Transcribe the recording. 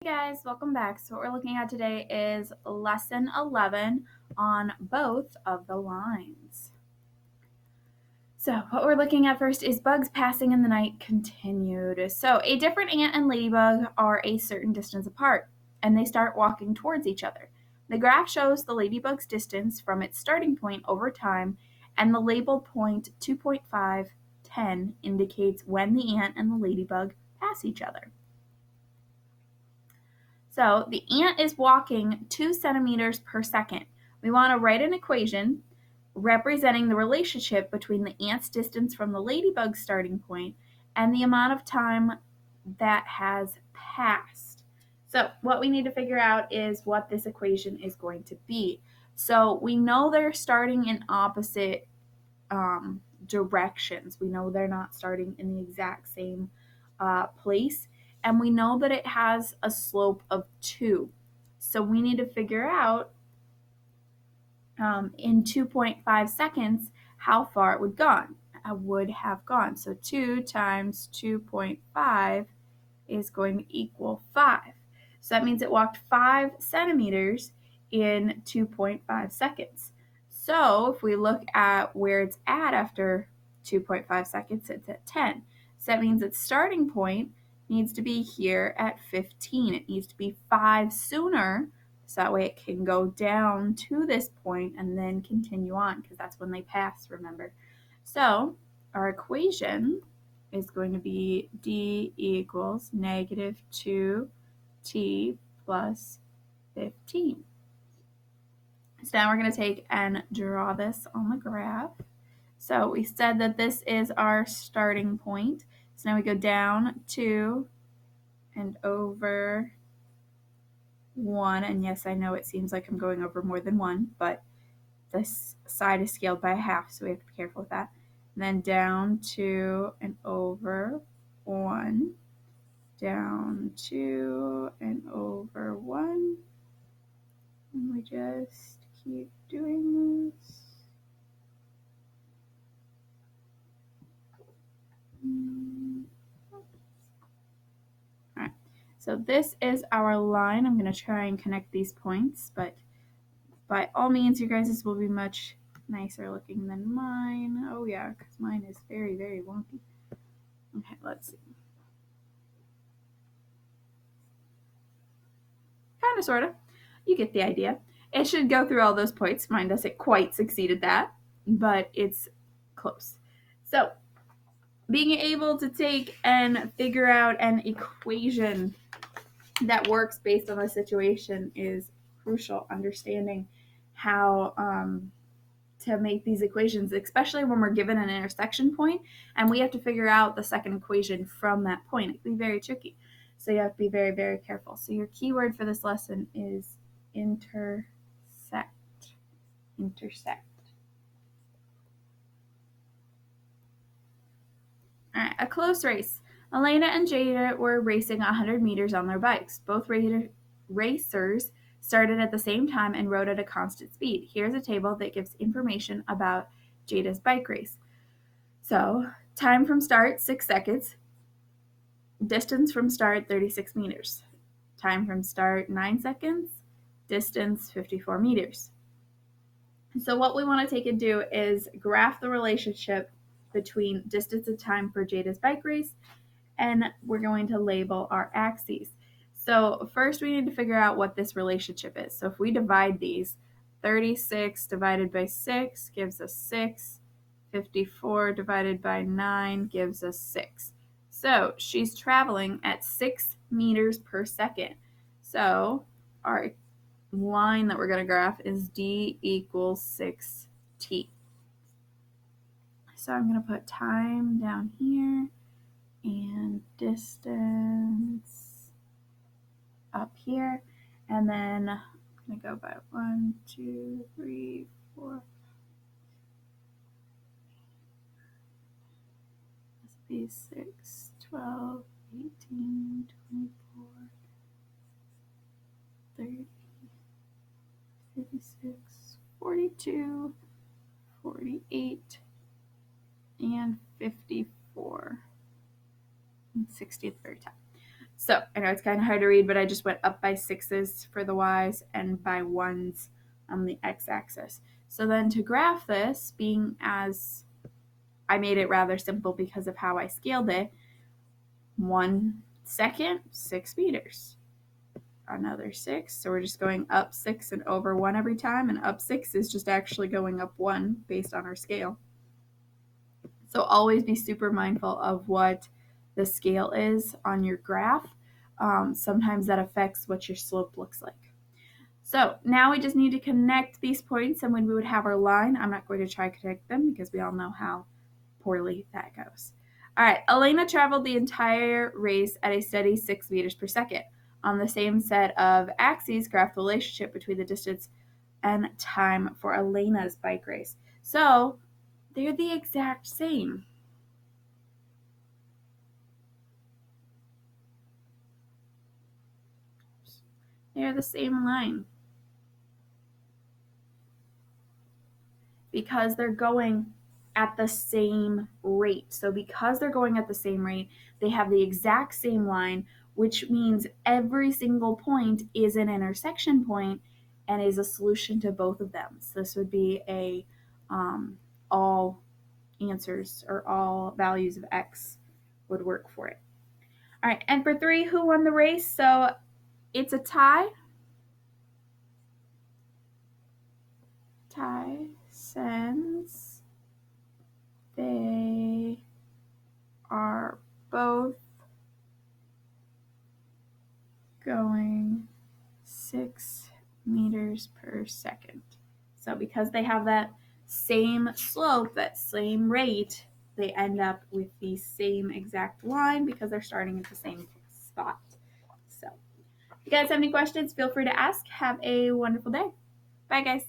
Hey guys, welcome back. So what we're looking at today is lesson 11 on both of the lines. So what we're looking at first is bugs passing in the night continued. So a different ant and ladybug are a certain distance apart, and they start walking towards each other. The graph shows the ladybug's distance from its starting point over time, and the labeled point 2.510 indicates when the ant and the ladybug pass each other. So the ant is walking 2 centimeters per second. We want to write an equation representing the relationship between the ant's distance from the ladybug's starting point and the amount of time that has passed. So what we need to figure out is what this equation is going to be. So we know they're starting in opposite directions. We know they're not starting in the exact same place, and we know that it has a slope of 2. So we need to figure out in 2.5 seconds how far it would have gone. So 2 times 2.5 is going to equal 5. So that means it walked 5 centimeters in 2.5 seconds. So if we look at where it's at after 2.5 seconds, it's at 10. So that means its starting point needs to be here at 15. It needs to be 5 sooner, so that way it can go down to this point and then continue on, because that's when they pass, remember. So our equation is going to be d equals negative 2t plus 15. So now we're going to take and draw this on the graph. So we said that this is our starting point. So now we go down 2 and over 1. And yes, I know it seems like I'm going over more than 1, but this side is scaled by a half, so we have to be careful with that. And then down 2 and over 1, down 2 and over 1, and we just keep doing this. Alright, so this is our line. I'm going to try and connect these points, but by all means, you guys' will be much nicer looking than mine. Oh yeah, because mine is very, very wonky. Okay, let's see. Kind of, sort of. You get the idea. It should go through all those points. Mine doesn't quite succeed at that, but it's close. So being able to take and figure out an equation that works based on the situation is crucial. Understanding how to make these equations, especially when we're given an intersection point and we have to figure out the second equation from that point. It can be very tricky. So you have to be very, very careful. So your keyword for this lesson is intersect. Intersect. All right, a close race. Elena and Jada were racing 100 meters on their bikes. Both racers started at the same time and rode at a constant speed. Here's a table that gives information about Jada's bike race. So, time from start, 6 seconds. Distance from start, 36 meters. Time from start, 9 seconds. Distance, 54 meters. So what we want to take and do is graph the relationship between distance and time for Jada's bike race, and we're going to label our axes. So first we need to figure out what this relationship is. So if we divide these, 36 divided by 6 gives us 6. 54 divided by 9 gives us 6. So she's traveling at 6 meters per second. So our line that we're going to graph is d equals 6t. So I'm going to put time down here and distance up here, and then I'm going to go by 1, 2, 3, 4. This would be 6, 12, 18, 24, 30, 36, 42, 48, and 54. And 60 at the very top. So I know it's kind of hard to read, but I just went up by 6s for the y's and by 1s on the x-axis. So then to graph this, being as I made it rather simple because of how I scaled it, 1 second, 6 meters. Another 6, so we're just going up 6 and over 1 every time, and up 6 is just actually going up 1 based on our scale. So always be super mindful of what the scale is on your graph. Sometimes that affects what your slope looks like. So now we just need to connect these points, and when we would have our line, I'm not going to try to connect them because we all know how poorly that goes. All right, Elena traveled the entire race at a steady 6 meters per second. On the same set of axes, graph the relationship between the distance and time for Elena's bike race. So they're the exact same. They're the same line. Because they're going at the same rate. So because they're going at the same rate, they have the exact same line, which means every single point is an intersection point and is a solution to both of them. So this would be a all answers or all values of x would work for it. All right, and for 3, who won the race? So it's a tie. Tie since they are both going 6 meters per second. So because they have that same slope, that same rate, they end up with the same exact line because they're starting at the same spot. So if you guys have any questions, feel free to ask. Have a wonderful day. Bye, guys.